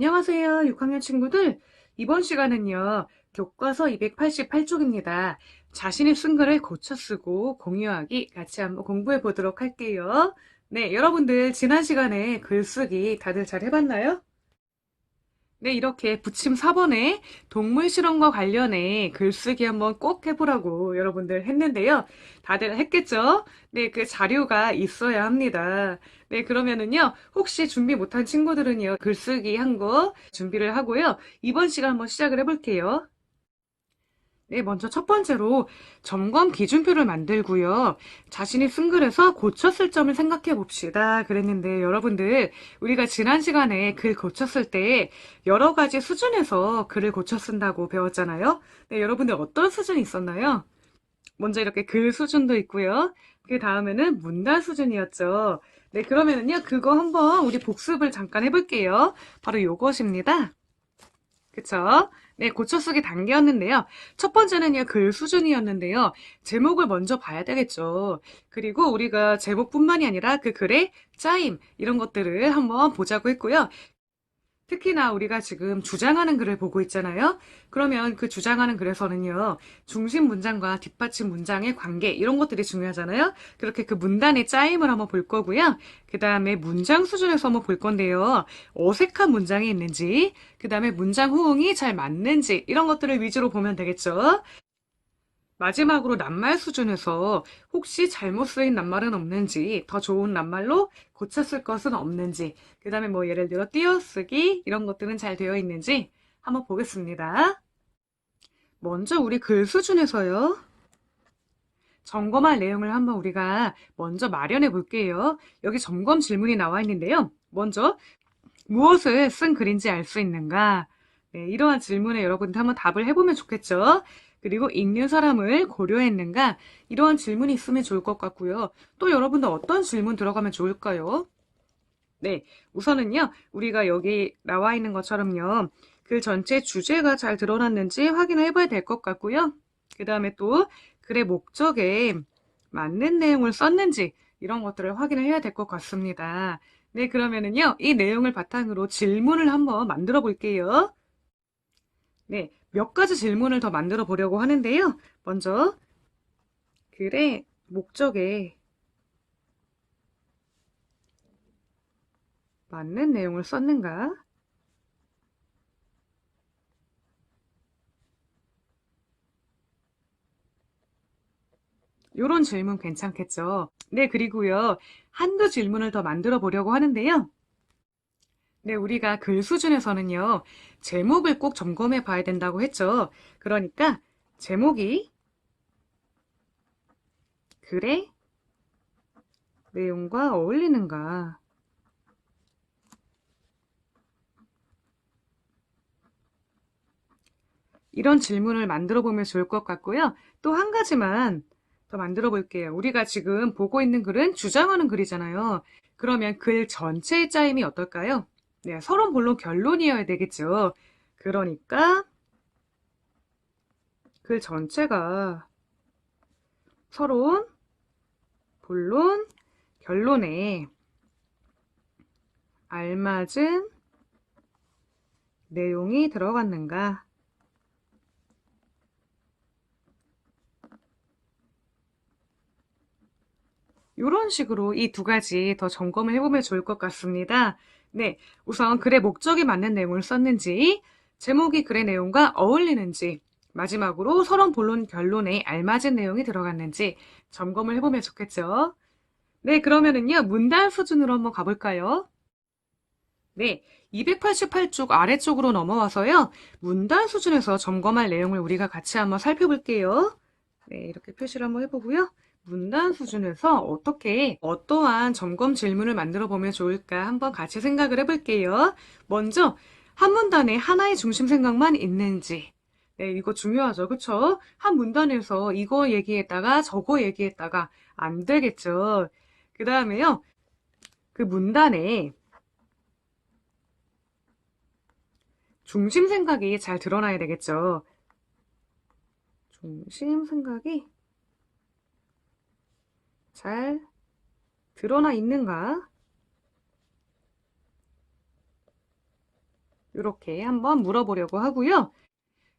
안녕하세요, 6학년 친구들. 이번 시간은요, 교과서 288쪽입니다. 자신이 쓴 글을 고쳐 쓰고 공유하기 같이 한번 공부해 보도록 할게요. 네, 여러분들 지난 시간에 글쓰기 다들 잘 해봤나요? 네, 이렇게 부침 4번에 동물 실험과 관련해 글쓰기 한번 꼭 해보라고 여러분들 했는데요. 다들 했겠죠? 네, 그 자료가 있어야 합니다. 네, 그러면은요, 혹시 준비 못한 친구들은요, 글쓰기 한 거 준비를 하고요. 이번 시간 한번 시작을 해볼게요. 네, 먼저 첫 번째로 점검 기준표를 만들고요. 자신이 쓴 글에서 고쳤을 점을 생각해 봅시다. 그랬는데 여러분들, 우리가 지난 시간에 글 고쳤을 때 여러 가지 수준에서 글을 고쳐 쓴다고 배웠잖아요. 네, 여러분들 어떤 수준이 있었나요? 먼저 이렇게 글 수준도 있고요. 그 다음에는 문단 수준이었죠. 네, 그러면은요, 그거 한번 우리 복습을 잠깐 해볼게요. 바로 요것입니다. 그쵸? 네, 고쳐 쓰기 단계였는데요. 첫 번째는요, 글 수준이었는데요. 제목을 먼저 봐야 되겠죠. 그리고 우리가 제목뿐만이 아니라 그 글의 짜임, 이런 것들을 한번 보자고 했고요. 특히나 우리가 지금 주장하는 글을 보고 있잖아요. 그러면 그 주장하는 글에서는요, 중심 문장과 뒷받침 문장의 관계, 이런 것들이 중요하잖아요. 그렇게 그 문단의 짜임을 한번 볼 거고요. 그 다음에 문장 수준에서 한번 볼 건데요. 어색한 문장이 있는지, 그 다음에 문장 호응이 잘 맞는지, 이런 것들을 위주로 보면 되겠죠. 마지막으로 낱말 수준에서 혹시 잘못 쓰인 낱말은 없는지, 더 좋은 낱말로 고쳤을 것은 없는지, 그 다음에 뭐 예를 들어 띄어쓰기 이런 것들은 잘 되어 있는지 한번 보겠습니다. 먼저 우리 글 수준에서요. 점검할 내용을 한번 우리가 먼저 마련해 볼게요. 여기 점검 질문이 나와 있는데요. 먼저 무엇을 쓴 글인지 알 수 있는가? 네, 이러한 질문에 여러분들 한번 답을 해보면 좋겠죠. 그리고 읽는 사람을 고려했는가? 이러한 질문이 있으면 좋을 것 같고요. 또 여러분들 어떤 질문 들어가면 좋을까요? 네, 우선은요, 우리가 여기 나와 있는 것처럼요, 글 전체 주제가 잘 드러났는지 확인을 해봐야 될 것 같고요. 그 다음에 또 글의 목적에 맞는 내용을 썼는지 이런 것들을 확인을 해야 될 것 같습니다. 네, 그러면은요, 이 내용을 바탕으로 질문을 한번 만들어 볼게요. 네, 몇 가지 질문을 더 만들어 보려고 하는데요. 먼저 글의 목적에 맞는 내용을 썼는가? 요런 질문 괜찮겠죠? 네, 그리고요. 한두 질문을 더 만들어 보려고 하는데요. 네, 우리가 글 수준에서는요. 제목을 꼭 점검해 봐야 된다고 했죠. 그러니까 제목이 글의 내용과 어울리는가. 이런 질문을 만들어 보면 좋을 것 같고요. 또 한 가지만 더 만들어 볼게요. 우리가 지금 보고 있는 글은 주장하는 글이잖아요. 그러면 글 전체의 짜임이 어떨까요? 네, 서론, 본론, 결론이어야 되겠죠. 그러니까 글 전체가 서론, 본론, 결론에 알맞은 내용이 들어갔는가? 이런 식으로 이 두 가지 더 점검을 해보면 좋을 것 같습니다. 네, 우선 글의 목적에 맞는 내용을 썼는지, 제목이 글의 내용과 어울리는지, 마지막으로 서론, 본론, 결론에 알맞은 내용이 들어갔는지 점검을 해보면 좋겠죠. 네, 그러면은요, 문단 수준으로 한번 가볼까요? 네, 288쪽 아래쪽으로 넘어와서요, 문단 수준에서 점검할 내용을 우리가 같이 한번 살펴볼게요. 네, 이렇게 표시를 한번 해보고요. 문단 수준에서 어떻게 어떠한 점검 질문을 만들어 보면 좋을까 한번 같이 생각을 해볼게요. 먼저 한 문단에 하나의 중심 생각만 있는지. 네, 이거 중요하죠. 그쵸? 한 문단에서 이거 얘기했다가 저거 얘기했다가 안 되겠죠. 그 다음에요. 그 문단에 중심 생각이 잘 드러나야 되겠죠. 중심 생각이 잘 드러나 있는가? 이렇게 한번 물어보려고 하고요.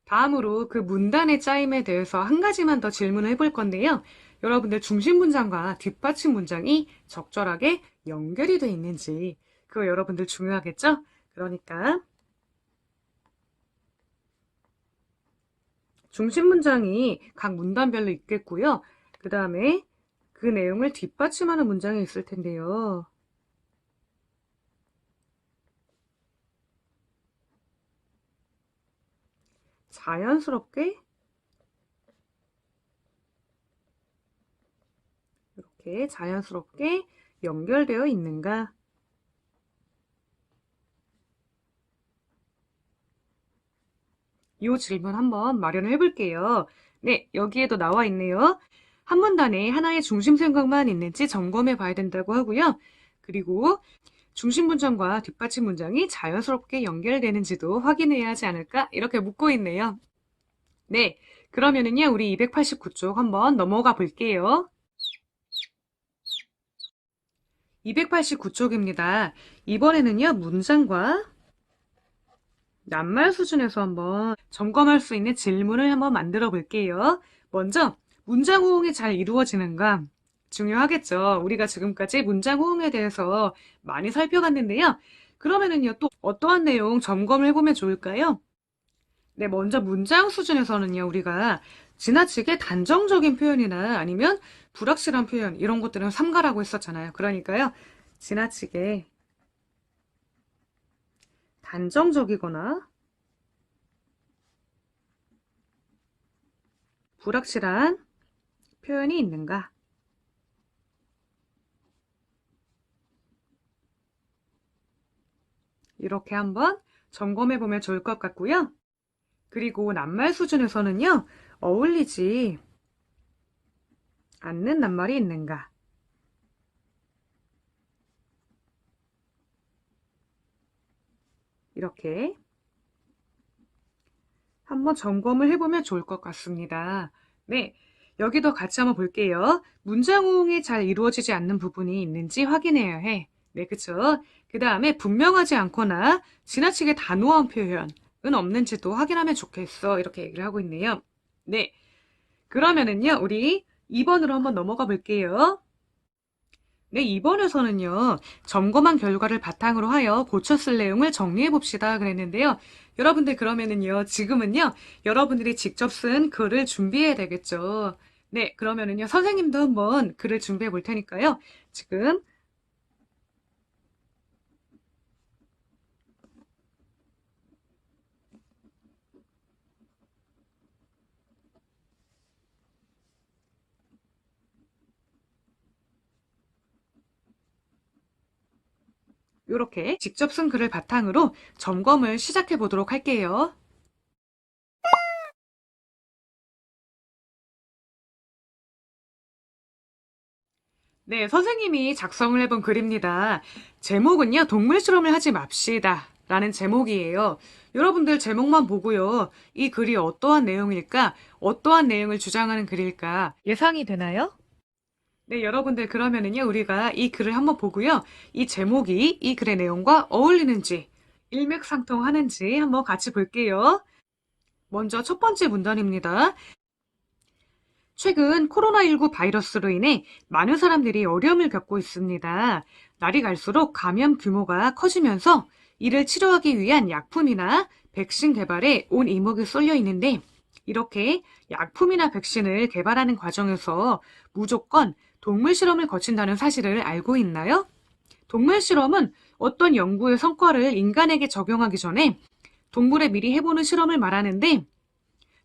다음으로 그 문단의 짜임에 대해서 한 가지만 더 질문을 해볼 건데요. 여러분들 중심 문장과 뒷받침 문장이 적절하게 연결이 돼 있는지 그거 여러분들 중요하겠죠? 그러니까 중심 문장이 각 문단별로 있겠고요. 그 다음에 그 내용을 뒷받침하는 문장이 있을 텐데요. 자연스럽게 이렇게 자연스럽게 연결되어 있는가? 이 질문 한번 마련을 해볼게요. 네, 여기에도 나와 있네요. 한 문단에 하나의 중심 생각만 있는지 점검해 봐야 된다고 하고요. 그리고 중심 문장과 뒷받침 문장이 자연스럽게 연결되는지도 확인해야 하지 않을까? 이렇게 묻고 있네요. 네, 그러면은요, 우리 289쪽 한번 넘어가 볼게요. 289쪽입니다. 이번에는요, 문장과 낱말 수준에서 한번 점검할 수 있는 질문을 한번 만들어 볼게요. 먼저, 문장 호응이 잘 이루어지는가? 중요하겠죠. 우리가 지금까지 문장 호응에 대해서 많이 살펴봤는데요. 그러면은요, 또 어떠한 내용 점검을 해보면 좋을까요? 네, 먼저 문장 수준에서는요, 우리가 지나치게 단정적인 표현이나 아니면 불확실한 표현, 이런 것들은 삼가라고 했었잖아요. 그러니까요, 지나치게 단정적이거나 불확실한 표현이 있는가? 이렇게 한번 점검해 보면 좋을 것 같고요. 그리고 낱말 수준에서는요, 어울리지 않는 낱말이 있는가? 이렇게 한번 점검을 해보면 좋을 것 같습니다. 네, 여기도 같이 한번 볼게요. 문장 호응이 잘 이루어지지 않는 부분이 있는지 확인해야 해. 네, 그쵸? 그 다음에 분명하지 않거나 지나치게 단호한 표현은 없는지도 확인하면 좋겠어. 이렇게 얘기를 하고 있네요. 네, 그러면은요, 우리 2번으로 한번 넘어가 볼게요. 네, 2번에서는요, 점검한 결과를 바탕으로 하여 고쳤을 내용을 정리해 봅시다. 그랬는데요. 여러분들 그러면은요, 지금은요, 여러분들이 직접 쓴 글을 준비해야 되겠죠. 네, 그러면은요, 선생님도 한번 글을 준비해 볼 테니까요. 지금 이렇게 직접 쓴 글을 바탕으로 점검을 시작해 보도록 할게요. 네, 선생님이 작성을 해본 글입니다. 제목은요, 동물 실험을 하지 맙시다. 라는 제목이에요. 여러분들 제목만 보고요. 이 글이 어떠한 내용일까? 어떠한 내용을 주장하는 글일까? 예상이 되나요? 네, 여러분들 그러면은요, 우리가 이 글을 한번 보고요. 이 제목이 이 글의 내용과 어울리는지, 일맥상통하는지 한번 같이 볼게요. 먼저 첫 번째 문단입니다. 최근 코로나19 바이러스로 인해 많은 사람들이 어려움을 겪고 있습니다. 날이 갈수록 감염 규모가 커지면서 이를 치료하기 위한 약품이나 백신 개발에 온 이목이 쏠려 있는데 이렇게 약품이나 백신을 개발하는 과정에서 무조건 동물 실험을 거친다는 사실을 알고 있나요? 동물 실험은 어떤 연구의 성과를 인간에게 적용하기 전에 동물에 미리 해보는 실험을 말하는데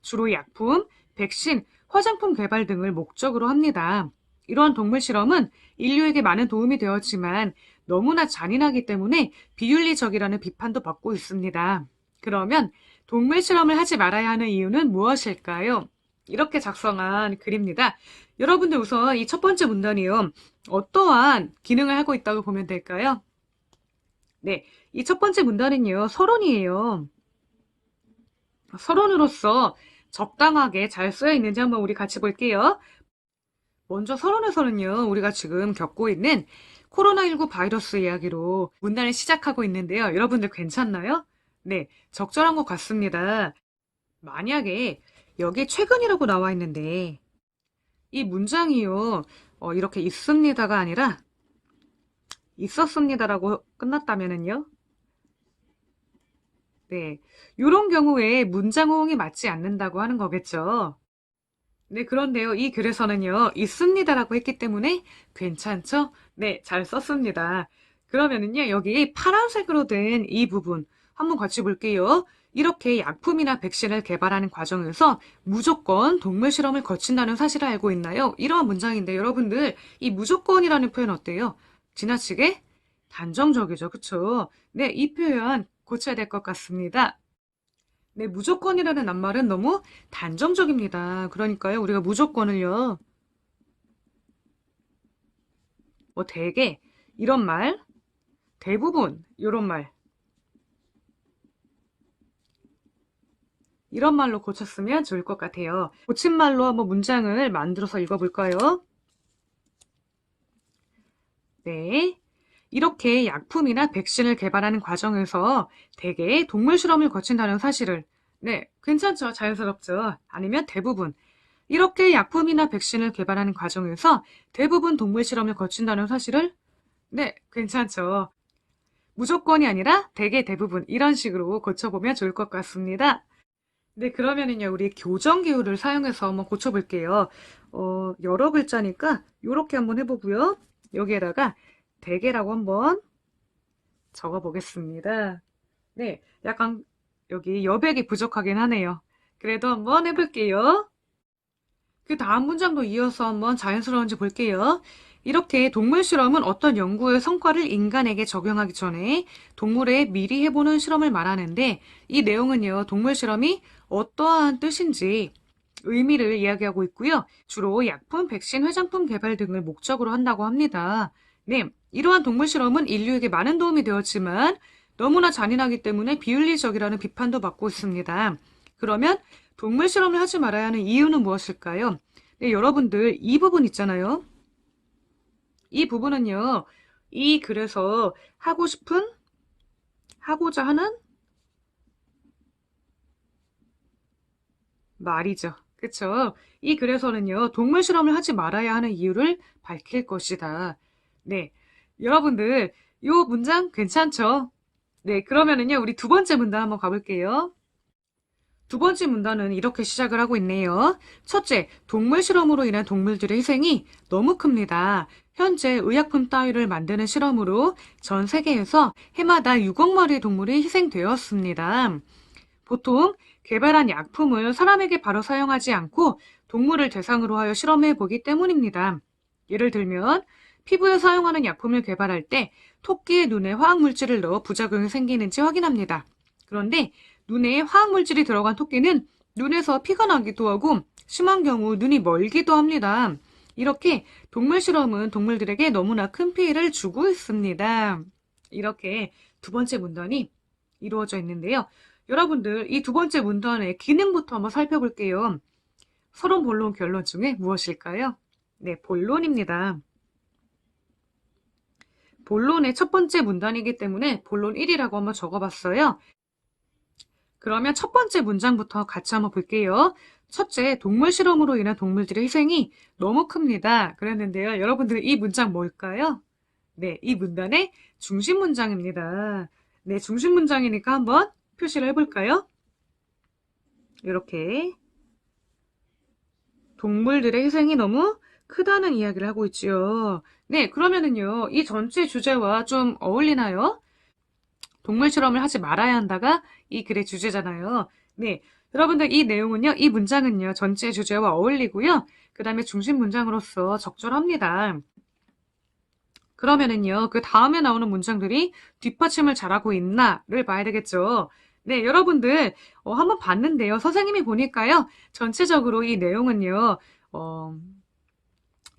주로 약품, 백신, 화장품 개발 등을 목적으로 합니다. 이러한 동물 실험은 인류에게 많은 도움이 되었지만 너무나 잔인하기 때문에 비윤리적이라는 비판도 받고 있습니다. 그러면 동물 실험을 하지 말아야 하는 이유는 무엇일까요? 이렇게 작성한 글입니다. 여러분들 우선 이 첫 번째 문단이요. 어떠한 기능을 하고 있다고 보면 될까요? 네, 이 첫 번째 문단은요. 서론이에요. 서론으로서 적당하게 잘 쓰여 있는지 한번 우리 같이 볼게요. 먼저 서론에서는요, 우리가 지금 겪고 있는 코로나19 바이러스 이야기로 문단을 시작하고 있는데요. 여러분들 괜찮나요? 네, 적절한 것 같습니다. 만약에 여기 최근이라고 나와 있는데 이 문장이요, 이렇게 있습니다가 아니라 있었습니다라고 끝났다면은요, 네, 이런 경우에 문장 호응이 맞지 않는다고 하는 거겠죠. 네, 그런데요, 이 글에서는요, 있습니다라고 했기 때문에 괜찮죠? 네, 잘 썼습니다. 그러면은요, 여기 파란색으로 된 이 부분 한번 같이 볼게요. 이렇게 약품이나 백신을 개발하는 과정에서 무조건 동물 실험을 거친다는 사실을 알고 있나요? 이러한 문장인데 여러분들 이 무조건이라는 표현 어때요? 지나치게 단정적이죠, 그쵸? 네, 이 표현 고쳐야 될 것 같습니다. 네, 무조건이라는 낱말은 너무 단정적입니다. 그러니까요, 우리가 무조건을요, 뭐 대개 이런 말, 대부분 이런 말, 이런 말로 고쳤으면 좋을 것 같아요. 고친 말로 한번 문장을 만들어서 읽어볼까요? 네. 이렇게 약품이나 백신을 개발하는 과정에서 대개 동물 실험을 거친다는 사실을, 네, 괜찮죠? 자연스럽죠? 아니면 대부분. 이렇게 약품이나 백신을 개발하는 과정에서 대부분 동물 실험을 거친다는 사실을, 네, 괜찮죠? 무조건이 아니라 대개 대부분 이런 식으로 고쳐보면 좋을 것 같습니다. 네, 그러면은요, 우리 교정기호를 사용해서 한번 고쳐볼게요. 여러 글자니까 요렇게 한번 해보고요. 여기에다가 대개라고 한번 적어보겠습니다. 네, 약간 여기 여백이 부족하긴 하네요. 그래도 한번 해볼게요. 그 다음 문장도 이어서 한번 자연스러운지 볼게요. 이렇게 동물 실험은 어떤 연구의 성과를 인간에게 적용하기 전에 동물에 미리 해보는 실험을 말하는데 이 내용은요, 동물 실험이 어떠한 뜻인지 의미를 이야기하고 있고요. 주로 약품, 백신, 화장품 개발 등을 목적으로 한다고 합니다. 네, 이러한 동물 실험은 인류에게 많은 도움이 되었지만 너무나 잔인하기 때문에 비윤리적이라는 비판도 받고 있습니다. 그러면 동물 실험을 하지 말아야 하는 이유는 무엇일까요? 네, 여러분들 이 부분 있잖아요. 이 부분은요. 이 글에서 하고 싶은, 하고자 하는 말이죠. 그쵸? 이 글에서는요. 동물 실험을 하지 말아야 하는 이유를 밝힐 것이다. 네. 여러분들 요 문장 괜찮죠? 네, 그러면은요. 우리 두 번째 문단 한번 가볼게요. 두 번째 문단은 이렇게 시작을 하고 있네요. 첫째, 동물 실험으로 인한 동물들의 희생이 너무 큽니다. 현재 의약품 따위를 만드는 실험으로 전 세계에서 해마다 6억 마리의 동물이 희생되었습니다. 보통 개발한 약품을 사람에게 바로 사용하지 않고 동물을 대상으로 하여 실험해 보기 때문입니다. 예를 들면 피부에 사용하는 약품을 개발할 때 토끼의 눈에 화학물질을 넣어 부작용이 생기는지 확인합니다. 그런데 눈에 화학물질이 들어간 토끼는 눈에서 피가 나기도 하고 심한 경우 눈이 멀기도 합니다. 이렇게 동물 실험은 동물들에게 너무나 큰 피해를 주고 있습니다. 이렇게 두 번째 문단이 이루어져 있는데요. 여러분들 이 두 번째 문단의 기능부터 한번 살펴볼게요. 서론, 본론, 결론 중에 무엇일까요? 네, 본론입니다. 본론의 첫 번째 문단이기 때문에 본론 1이라고 한번 적어봤어요. 그러면 첫 번째 문장부터 같이 한번 볼게요. 첫째, 동물 실험으로 인한 동물들의 희생이 너무 큽니다. 그랬는데요. 여러분들 이 문장 뭘까요? 네, 이 문단의 중심 문장입니다. 네, 중심 문장이니까 한번 표시를 해볼까요? 이렇게 동물들의 희생이 너무 크다는 이야기를 하고 있지요. 네, 그러면은요, 이 전체 주제와 좀 어울리나요? 동물 실험을 하지 말아야 한다가 이 글의 주제잖아요. 네, 여러분들 이 내용은요, 이 문장은요, 전체 주제와 어울리고요. 그 다음에 중심 문장으로서 적절합니다. 그러면은요, 그 다음에 나오는 문장들이 뒷받침을 잘하고 있나를 봐야 되겠죠. 네, 여러분들 한번 봤는데요. 선생님이 보니까요, 전체적으로 이 내용은요, 어,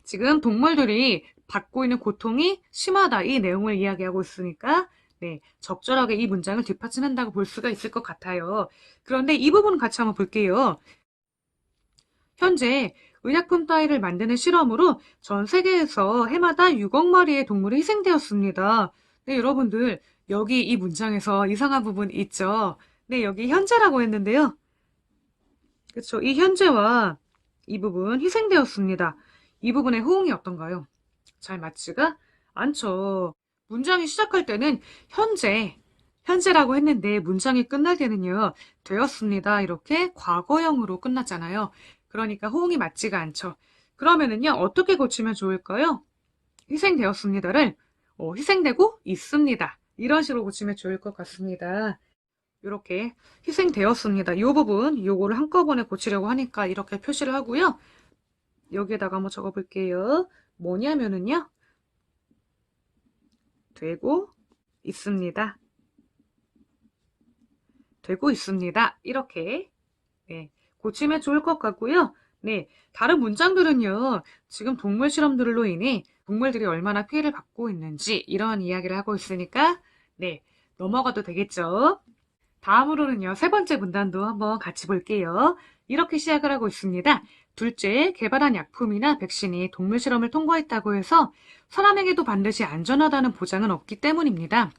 지금 동물들이 받고 있는 고통이 심하다 이 내용을 이야기하고 있으니까 네, 적절하게 이 문장을 뒷받침한다고 볼 수가 있을 것 같아요. 그런데 이 부분 같이 한번 볼게요. 현재 의약품 따위를 만드는 실험으로 전 세계에서 해마다 6억 마리의 동물이 희생되었습니다. 네, 여러분들 여기 이 문장에서 이상한 부분 있죠? 네, 여기 현재라고 했는데요. 그쵸. 이 현재와 이 부분 희생되었습니다. 이 부분의 호응이 어떤가요? 잘 맞지가 않죠. 문장이 시작할 때는 현재라고 했는데 문장이 끝날 때는요, 되었습니다. 이렇게 과거형으로 끝났잖아요. 그러니까 호응이 맞지가 않죠. 그러면은요, 어떻게 고치면 좋을까요? 희생되었습니다를 희생되고 있습니다. 이런 식으로 고치면 좋을 것 같습니다. 이렇게 희생되었습니다. 이 부분, 요거를 한꺼번에 고치려고 하니까 이렇게 표시를 하고요. 여기에다가 한번 적어볼게요. 뭐냐면은요, 되고 있습니다. 되고 있습니다. 이렇게 네, 고치면 좋을 것 같고요. 네, 다른 문장들은요, 지금 동물 실험들로 인해 동물들이 얼마나 피해를 받고 있는지 이런 이야기를 하고 있으니까 네, 넘어가도 되겠죠. 다음으로는요, 세 번째 문단도 한번 같이 볼게요. 이렇게 시작을 하고 있습니다. 둘째, 개발한 약품이나 백신이 동물 실험을 통과했다고 해서 사람에게도 반드시 안전하다는 보장은 없기 때문입니다.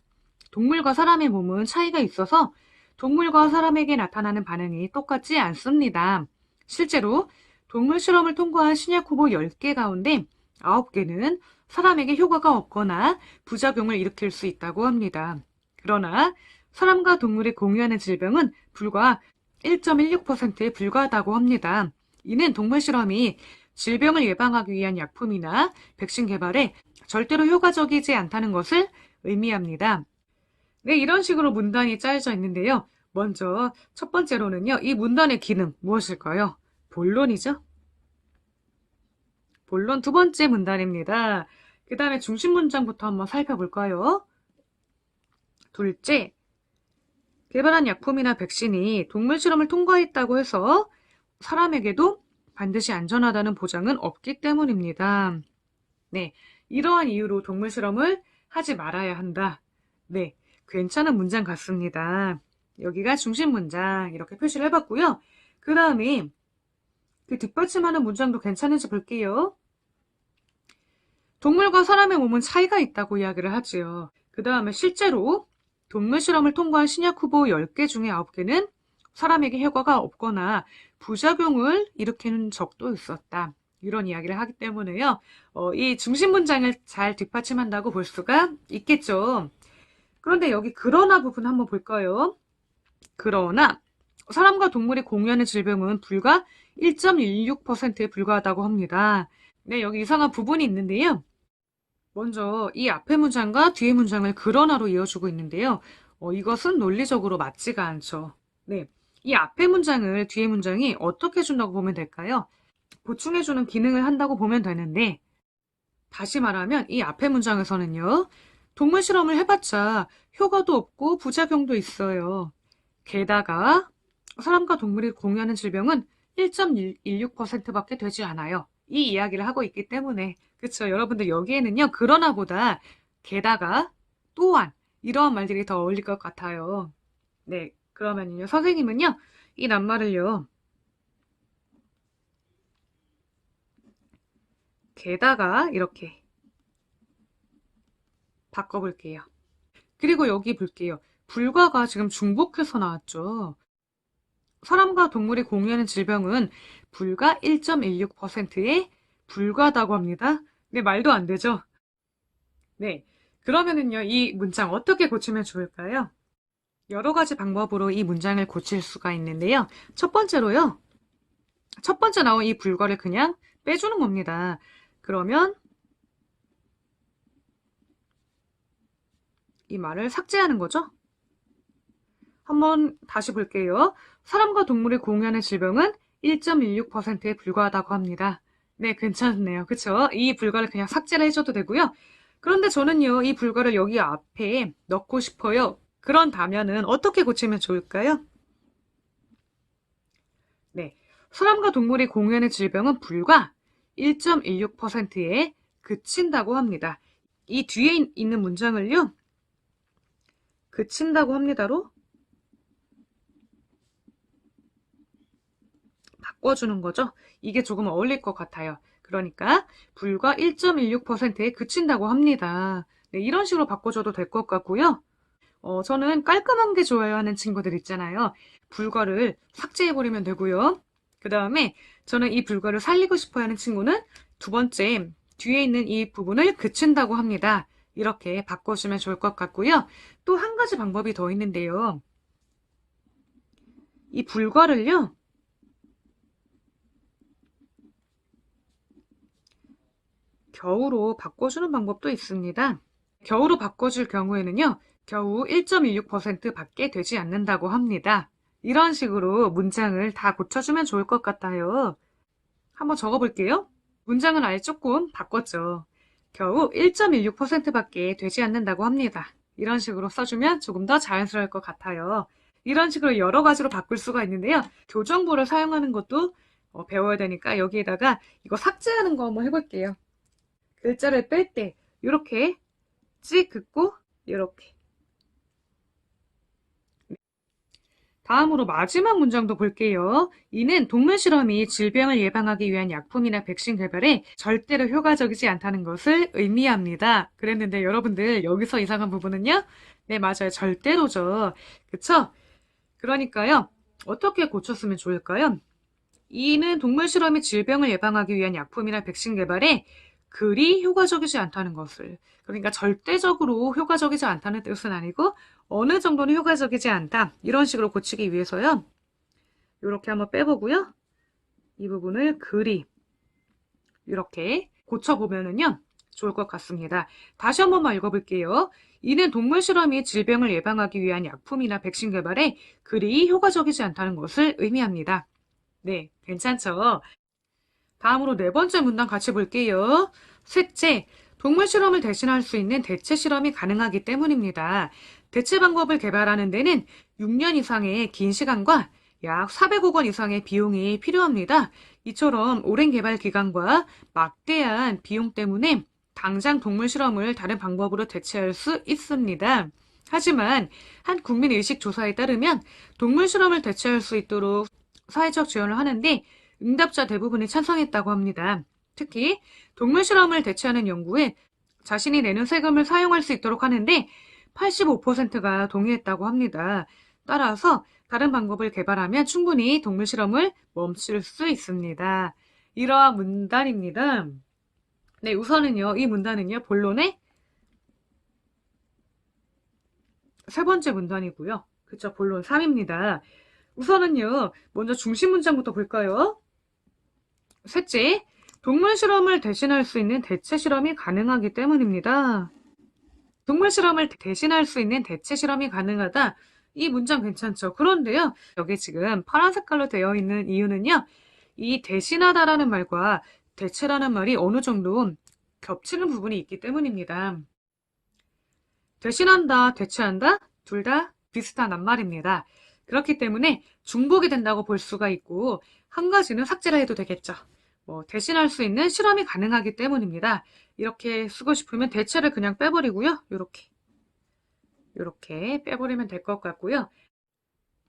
동물과 사람의 몸은 차이가 있어서 동물과 사람에게 나타나는 반응이 똑같지 않습니다. 실제로 동물 실험을 통과한 신약 후보 10개 가운데 9개는 사람에게 효과가 없거나 부작용을 일으킬 수 있다고 합니다. 그러나 사람과 동물이 공유하는 질병은 불과 1.16%에 불과하다고 합니다. 이는 동물 실험이 질병을 예방하기 위한 약품이나 백신 개발에 절대로 효과적이지 않다는 것을 의미합니다. 네, 이런 식으로 문단이 짜여져 있는데요. 먼저 첫 번째로는요, 이 문단의 기능 무엇일까요? 본론이죠. 본론 두 번째 문단입니다. 그 다음에 중심 문장부터 한번 살펴볼까요? 둘째, 개발한 약품이나 백신이 동물 실험을 통과했다고 해서 사람에게도 반드시 안전하다는 보장은 없기 때문입니다. 네, 이러한 이유로 동물 실험을 하지 말아야 한다. 네, 괜찮은 문장 같습니다. 여기가 중심 문장 이렇게 표시를 해봤고요. 그 다음에 그 뒷받침하는 문장도 괜찮은지 볼게요. 동물과 사람의 몸은 차이가 있다고 이야기를 하지요. 그 다음에 실제로 동물 실험을 통과한 신약 후보 10개 중에 9개는 사람에게 효과가 없거나 부작용을 일으키는 적도 있었다. 이런 이야기를 하기 때문에요. 이 중심 문장을 잘 뒷받침한다고 볼 수가 있겠죠. 그런데 여기 그러나 부분 한번 볼까요? 그러나 사람과 동물이 공유하는 질병은 불과 1.16%에 불과하다고 합니다. 네, 여기 이상한 부분이 있는데요. 먼저 이 앞의 문장과 뒤의 문장을 그러나로 이어주고 있는데요. 이것은 논리적으로 맞지가 않죠. 네, 이 앞의 문장을 뒤의 문장이 어떻게 준다고 보면 될까요? 보충해주는 기능을 한다고 보면 되는데 다시 말하면 이 앞의 문장에서는요. 동물 실험을 해봤자 효과도 없고 부작용도 있어요. 게다가 사람과 동물이 공유하는 질병은 1.16%밖에 되지 않아요. 이 이야기를 하고 있기 때문에 그쵸 여러분들 여기에는요 그러나보다 게다가 또한 이러한 말들이 더 어울릴 것 같아요. 네 그러면요 선생님은요 이 낱말을요 게다가 이렇게 바꿔볼게요. 그리고 여기 볼게요. 불과가 지금 중복해서 나왔죠. 사람과 동물이 공유하는 질병은 불과 1.16%에 불과하다고 합니다. 네, 말도 안 되죠? 네. 그러면은요, 이 문장 어떻게 고치면 좋을까요? 여러 가지 방법으로 이 문장을 고칠 수가 있는데요. 첫 번째로요. 첫 번째 나온 이 불과를 그냥 빼주는 겁니다. 그러면 이 말을 삭제하는 거죠. 한번 다시 볼게요. 사람과 동물이 공유하는 질병은 1.16%에 불과하다고 합니다. 네, 괜찮네요. 그쵸? 이 불과를 그냥 삭제를 해줘도 되고요. 그런데 저는요, 이 불과를 여기 앞에 넣고 싶어요. 그런다면은 어떻게 고치면 좋을까요? 네, 사람과 동물이 공유하는 질병은 불과 1.16%에 그친다고 합니다. 이 뒤에 있는 문장을요, 그친다고 합니다로 바꿔주는 거죠. 이게 조금 어울릴 것 같아요. 그러니까 불과 1.16%에 그친다고 합니다. 네, 이런 식으로 바꿔줘도 될 것 같고요. 저는 깔끔한 게 좋아요 하는 친구들 있잖아요. 불과를 삭제해버리면 되고요. 그 다음에 저는 이 불과를 살리고 싶어 하는 친구는 두 번째, 뒤에 있는 이 부분을 그친다고 합니다. 이렇게 바꿔주면 좋을 것 같고요. 또 한 가지 방법이 더 있는데요. 이 불과를요, 겨우로 바꿔주는 방법도 있습니다. 겨우로 바꿔줄 경우에는요, 겨우 1.16%밖에 되지 않는다고 합니다. 이런 식으로 문장을 다 고쳐주면 좋을 것 같아요. 한번 적어볼게요. 문장은 아예 조금 바꿨죠. 겨우 1.16%밖에 되지 않는다고 합니다. 이런 식으로 써주면 조금 더 자연스러울 것 같아요. 이런 식으로 여러 가지로 바꿀 수가 있는데요. 교정보를 사용하는 것도 배워야 되니까 여기에다가 이거 삭제하는 거 한번 해볼게요. 글자를 뺄 때 이렇게 찍 긋고 이렇게. 다음으로 마지막 문장도 볼게요. 이는 동물 실험이 질병을 예방하기 위한 약품이나 백신 개발에 절대로 효과적이지 않다는 것을 의미합니다. 그랬는데 여러분들 여기서 이상한 부분은요? 네, 맞아요. 절대로죠. 그쵸? 그러니까요. 어떻게 고쳤으면 좋을까요? 이는 동물 실험이 질병을 예방하기 위한 약품이나 백신 개발에 그리 효과적이지 않다는 것을. 그러니까 절대적으로 효과적이지 않다는 뜻은 아니고 어느 정도는 효과적이지 않다. 이런 식으로 고치기 위해서요. 이렇게 한번 빼보고요. 이 부분을 그리 이렇게 고쳐보면은요. 좋을 것 같습니다. 다시 한 번만 읽어볼게요. 이는 동물 실험이 질병을 예방하기 위한 약품이나 백신 개발에 그리 효과적이지 않다는 것을 의미합니다. 네, 괜찮죠? 다음으로 네 번째 문단 같이 볼게요. 셋째, 동물 실험을 대신할 수 있는 대체 실험이 가능하기 때문입니다. 대체 방법을 개발하는 데는 6년 이상의 긴 시간과 약 400억 원 이상의 비용이 필요합니다. 이처럼 오랜 개발 기간과 막대한 비용 때문에 당장 동물 실험을 다른 방법으로 대체할 수 있습니다. 하지만 한 국민의식 조사에 따르면 동물 실험을 대체할 수 있도록 사회적 지원을 하는데 응답자 대부분이 찬성했다고 합니다. 특히 동물 실험을 대체하는 연구에 자신이 내는 세금을 사용할 수 있도록 하는데 85%가 동의했다고 합니다. 따라서 다른 방법을 개발하면 충분히 동물 실험을 멈출 수 있습니다. 이러한 문단입니다. 네, 우선은요, 이 문단은요, 본론의 세 번째 문단이고요. 그쵸, 본론 3입니다. 우선은요, 먼저 중심 문장부터 볼까요? 셋째, 동물 실험을 대신할 수 있는 대체 실험이 가능하기 때문입니다. 동물 실험을 대신할 수 있는 대체 실험이 가능하다. 이 문장 괜찮죠? 그런데요, 여기 지금 파란 색깔로 되어 있는 이유는요, 이 대신하다라는 말과 대체라는 말이 어느 정도 겹치는 부분이 있기 때문입니다. 대신한다, 대체한다, 둘 다 비슷한 말입니다. 그렇기 때문에 중복이 된다고 볼 수가 있고, 한 가지는 삭제를 해도 되겠죠. 대신할 수 있는 실험이 가능하기 때문입니다. 이렇게 쓰고 싶으면 대체를 그냥 빼버리고요. 이렇게 빼버리면 될 것 같고요.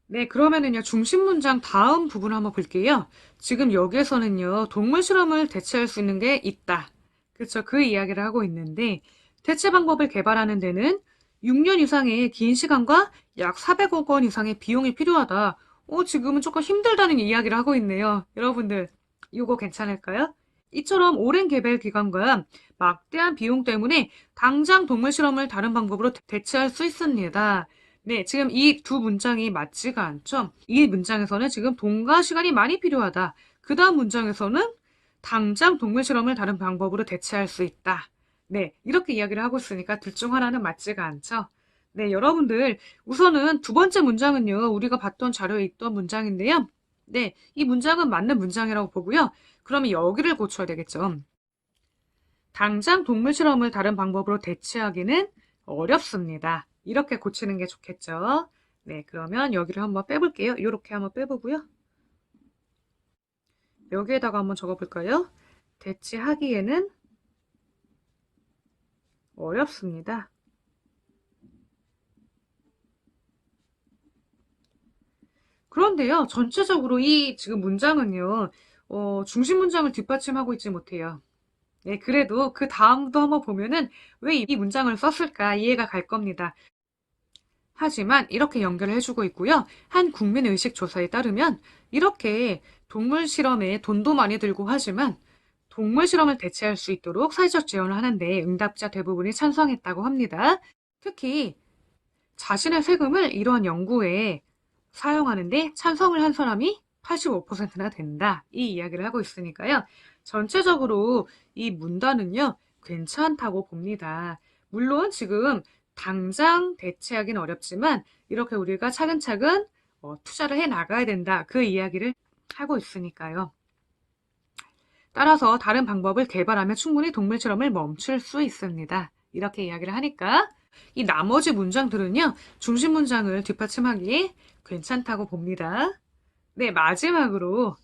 네, 그러면은요, 중심 문장 다음 부분을 한번 볼게요. 지금 여기에서는요, 동물 실험을 대체할 수 있는 게 있다. 그렇죠. 그 이야기를 하고 있는데, 대체 방법을 개발하는 데는 6년 이상의 긴 시간과 약 400억 원 이상의 비용이 필요하다. 지금은 조금 힘들다는 이야기를 하고 있네요. 여러분들, 이거 괜찮을까요? 이처럼 오랜 개발 기간과 막대한 비용 때문에 당장 동물 실험을 다른 방법으로 대체할 수 있습니다. 네, 지금 이 두 문장이 맞지가 않죠? 이 문장에서는 지금 돈과 시간이 많이 필요하다. 그 다음 문장에서는 당장 동물 실험을 다른 방법으로 대체할 수 있다. 네, 이렇게 이야기를 하고 있으니까 둘 중 하나는 맞지가 않죠? 네, 여러분들, 우선은 두 번째 문장은요, 우리가 봤던 자료에 있던 문장인데요. 네, 이 문장은 맞는 문장이라고 보고요. 그러면 여기를 고쳐야 되겠죠. 당장 동물 실험을 다른 방법으로 대체하기는 어렵습니다. 이렇게 고치는 게 좋겠죠. 네, 그러면 여기를 한번 빼볼게요. 이렇게 한번 빼보고요. 여기에다가 한번 적어볼까요? 대체하기에는 어렵습니다. 그런데요, 전체적으로 이 지금 문장은요, 중심 문장을 뒷받침하고 있지 못해요. 네, 그래도 그 다음도 한번 보면은 왜 이 문장을 썼을까 이해가 갈 겁니다. 하지만 이렇게 연결을 해주고 있고요. 한 국민의식조사에 따르면 이렇게 동물 실험에 돈도 많이 들고 하지만 동물 실험을 대체할 수 있도록 사회적 지원을 하는데 응답자 대부분이 찬성했다고 합니다. 특히 자신의 세금을 이러한 연구에 사용하는데 찬성을 한 사람이 85%나 된다. 이 이야기를 하고 있으니까요. 전체적으로 이 문단은요, 괜찮다고 봅니다. 물론 지금 당장 대체하기는 어렵지만 이렇게 우리가 차근차근 투자를 해 나가야 된다. 그 이야기를 하고 있으니까요. 따라서 다른 방법을 개발하면 충분히 동물 실험을 멈출 수 있습니다. 이렇게 이야기를 하니까 이 나머지 문장들은요, 중심 문장을 뒷받침하기 괜찮다고 봅니다. 네, 마지막으로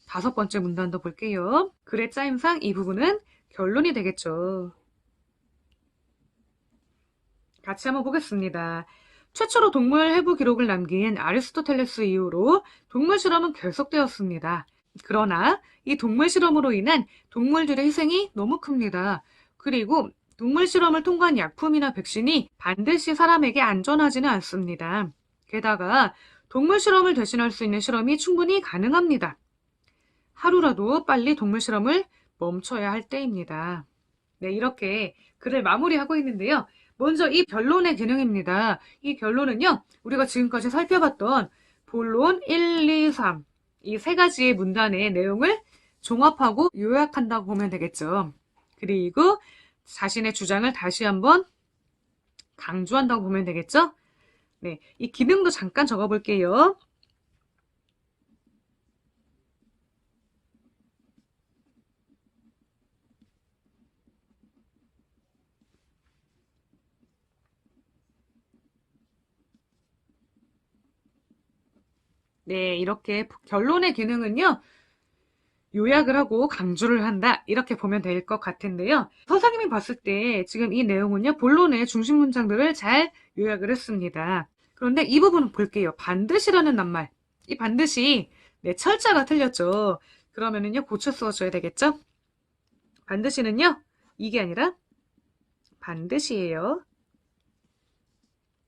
5번째 문단도 볼게요. 글의 짜임상 이 부분은 결론이 되겠죠. 같이 한번 보겠습니다. 최초로 동물 해부 기록을 남긴 아리스토텔레스 이후로 동물 실험은 계속되었습니다. 그러나 이 동물 실험으로 인한 동물들의 희생이 너무 큽니다. 그리고 동물 실험을 통과한 약품이나 백신이 반드시 사람에게 안전하지는 않습니다. 게다가 동물 실험을 대신할 수 있는 실험이 충분히 가능합니다. 하루라도 빨리 동물 실험을 멈춰야 할 때입니다. 네, 이렇게 글을 마무리하고 있는데요. 먼저 이 변론의 기능입니다. 이 변론은요, 우리가 지금까지 살펴봤던 본론 1, 2, 3, 이 세 가지의 문단의 내용을 종합하고 요약한다고 보면 되겠죠. 그리고 자신의 주장을 다시 한번 강조한다고 보면 되겠죠. 네, 이 기능도 잠깐 적어볼게요. 네, 이렇게 결론의 기능은요, 요약을 하고 강조를 한다. 이렇게 보면 될 것 같은데요. 서사님이 봤을 때 지금 이 내용은요, 본론의 중심 문장들을 잘 요약을 했습니다. 그런데 이 부분은 볼게요. 반드시라는 낱말. 이 반드시, 네, 철자가 틀렸죠. 그러면은요, 고쳐 써줘야 되겠죠? 반드시는요, 이게 아니라 반드시예요.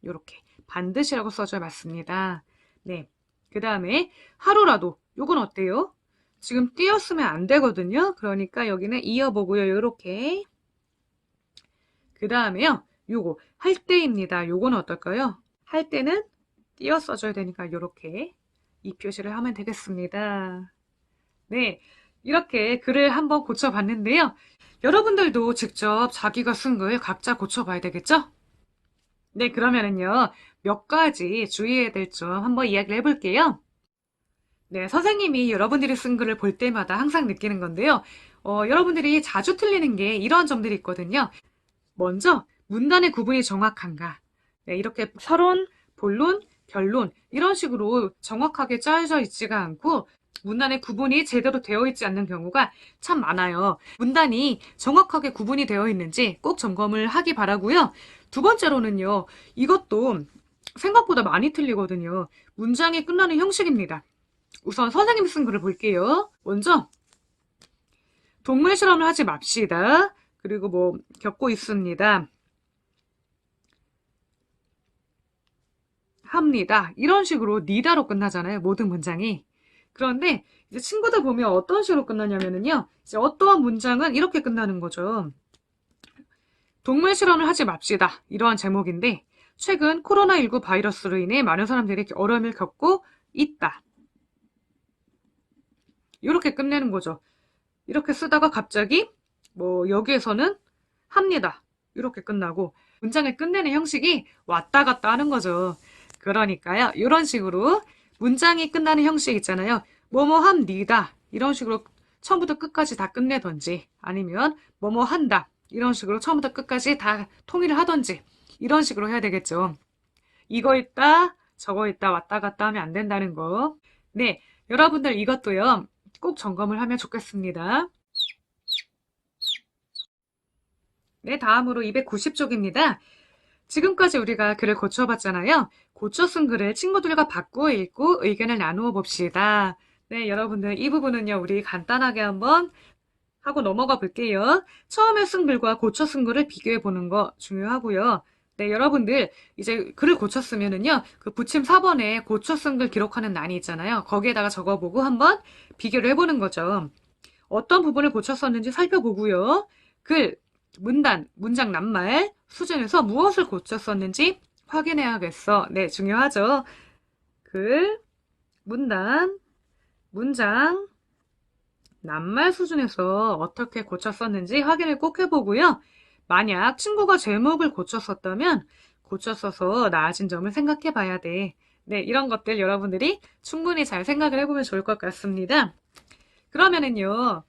요렇게. 반드시라고 써줘야 맞습니다. 네. 그 다음에 하루라도. 요건 어때요? 지금 띄었으면 안 되거든요. 그러니까 여기는 이어보고요. 요렇게. 그 다음에요. 요거 할 때입니다. 요거는 어떨까요? 할 때는 띄어 써줘야 되니까 요렇게 이 표시를 하면 되겠습니다. 네. 이렇게 글을 한번 고쳐봤는데요. 여러분들도 직접 자기가 쓴 글 각자 고쳐봐야 되겠죠? 네, 그러면은요. 몇 가지 주의해야 될 점 한번 이야기를 해볼게요. 네, 선생님이 여러분들이 쓴 글을 볼 때마다 항상 느끼는 건데요. 여러분들이 자주 틀리는 게 이러한 점들이 있거든요. 먼저, 문단의 구분이 정확한가. 네, 이렇게 서론, 본론, 결론, 이런 식으로 정확하게 짜여져 있지가 않고, 문단의 구분이 제대로 되어 있지 않는 경우가 참 많아요. 문단이 정확하게 구분이 되어 있는지 꼭 점검을 하기 바라고요. 두 번째로는요, 이것도 생각보다 많이 틀리거든요. 문장이 끝나는 형식입니다. 우선 선생님 쓴 글을 볼게요. 먼저 동물 실험을 하지 맙시다. 그리고 뭐 겪고 있습니다. 합니다. 이런 식으로 니다로 끝나잖아요. 모든 문장이. 그런데 이제 친구들 보면 어떤 식으로 끝나냐면요. 이제 어떠한 문장은 이렇게 끝나는 거죠. 동물 실험을 하지 맙시다. 이러한 제목인데 최근 코로나19 바이러스로 인해 많은 사람들이 어려움을 겪고 있다. 이렇게 끝내는 거죠. 이렇게 쓰다가 갑자기 뭐 여기에서는 합니다. 이렇게 끝나고 문장을 끝내는 형식이 왔다 갔다 하는 거죠. 그러니까요. 이런 식으로 문장이 끝나는 형식 있잖아요. 뭐뭐 합니다. 이런 식으로 처음부터 끝까지 다 끝내던지 아니면 뭐뭐 한다. 이런 식으로 처음부터 끝까지 다 통일을 하던지 이런 식으로 해야 되겠죠. 이거 있다, 저거 있다 왔다 갔다 하면 안 된다는 거. 네, 여러분들 이것도요. 꼭 점검을 하면 좋겠습니다. 네, 다음으로 290쪽입니다. 지금까지 우리가 글을 고쳐봤잖아요. 고쳐 쓴 글을 친구들과 바꾸어 읽고 의견을 나누어 봅시다. 네, 여러분들 이 부분은요, 우리 간단하게 한번 하고 넘어가 볼게요. 처음에 쓴 글과 고쳐 쓴 글을 비교해 보는 거 중요하고요. 네, 여러분들 이제 글을 고쳤으면은요, 그 부침 4번에 고쳐 쓴 글 기록하는 란이 있잖아요. 거기에다가 적어보고 한번 비교를 해보는 거죠. 어떤 부분을 고쳤었는지 살펴보고요. 글, 문단, 문장 낱말 수준에서 무엇을 고쳤었는지 확인해야겠어. 네, 중요하죠. 글, 문단, 문장, 낱말 수준에서 어떻게 고쳤었는지 확인을 꼭 해보고요. 만약 친구가 제목을 고쳤었다면 고쳤어서 나아진 점을 생각해 봐야 돼. 네, 이런 것들 여러분들이 충분히 잘 생각을 해보면 좋을 것 같습니다. 그러면은요,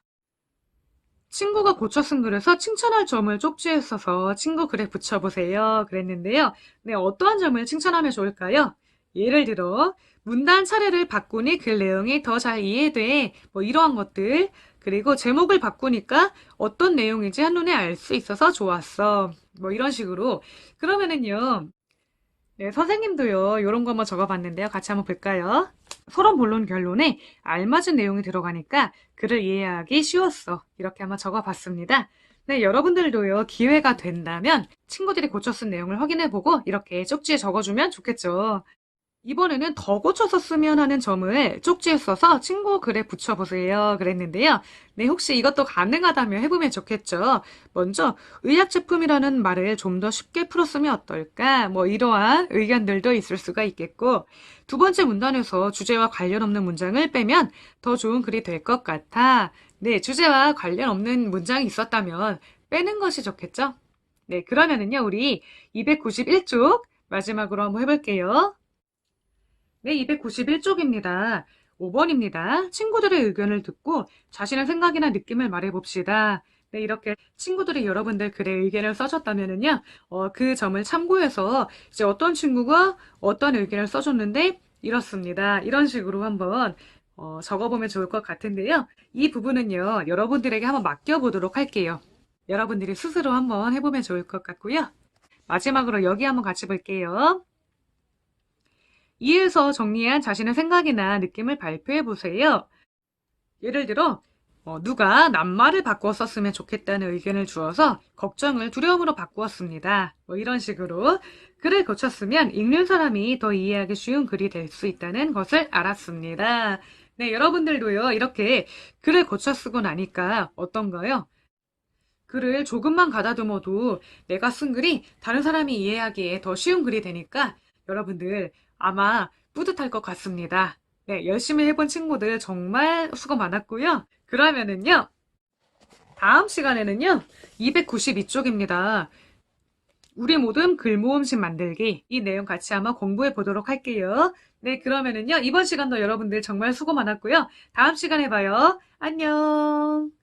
친구가 고쳐 쓴 글에서 칭찬할 점을 쪽지에 써서 친구 글에 붙여보세요. 그랬는데요. 네, 어떠한 점을 칭찬하면 좋을까요? 예를 들어, 문단 차례를 바꾸니 글 내용이 더 잘 이해돼. 뭐 이러한 것들. 그리고 제목을 바꾸니까 어떤 내용인지 한눈에 알 수 있어서 좋았어. 뭐 이런 식으로. 그러면은요, 네, 선생님도요, 요런 거 한번 적어봤는데요. 같이 한번 볼까요? 서론, 본론, 결론에 알맞은 내용이 들어가니까 글을 이해하기 쉬웠어. 이렇게 한번 적어봤습니다. 네, 여러분들도요, 기회가 된다면 친구들이 고쳐 쓴 내용을 확인해보고 이렇게 쪽지에 적어주면 좋겠죠. 이번에는 더 고쳐서 쓰면 하는 점을 쪽지에 써서 친구 글에 붙여보세요. 그랬는데요. 네, 혹시 이것도 가능하다면 해보면 좋겠죠. 먼저, 의약제품이라는 말을 좀 더 쉽게 풀었으면 어떨까? 뭐, 이러한 의견들도 있을 수가 있겠고, 두 번째 문단에서 주제와 관련 없는 문장을 빼면 더 좋은 글이 될 것 같아. 네, 주제와 관련 없는 문장이 있었다면 빼는 것이 좋겠죠? 네, 그러면은요, 우리 291쪽 마지막으로 한번 해볼게요. 네, 291쪽입니다. 5번입니다. 친구들의 의견을 듣고 자신의 생각이나 느낌을 말해봅시다. 네, 이렇게 친구들이 여러분들 글에 의견을 써줬다면은요, 그 점을 참고해서 이제 어떤 친구가 어떤 의견을 써줬는데 이렇습니다. 이런 식으로 한번 적어보면 좋을 것 같은데요. 이 부분은요, 여러분들에게 한번 맡겨보도록 할게요. 여러분들이 스스로 한번 해보면 좋을 것 같고요. 마지막으로 여기 한번 같이 볼게요. 이에서 정리한 자신의 생각이나 느낌을 발표해 보세요. 예를 들어, 누가 낱말을 바꿔 썼으면 좋겠다는 의견을 주어서 걱정을 두려움으로 바꾸었습니다. 뭐 이런 식으로 글을 고쳤으면 읽는 사람이 더 이해하기 쉬운 글이 될 수 있다는 것을 알았습니다. 네, 여러분들도요, 이렇게 글을 고쳐 쓰고 나니까 어떤가요? 글을 조금만 가다듬어도 내가 쓴 글이 다른 사람이 이해하기에 더 쉬운 글이 되니까 여러분들 아마 뿌듯할 것 같습니다. 네, 열심히 해본 친구들 정말 수고 많았고요. 그러면은요, 다음 시간에는요, 292쪽입니다. 우리 모든 글모음식 만들기. 이 내용 같이 한번 공부해 보도록 할게요. 네, 그러면은요, 이번 시간도 여러분들 정말 수고 많았고요. 다음 시간에 봐요. 안녕.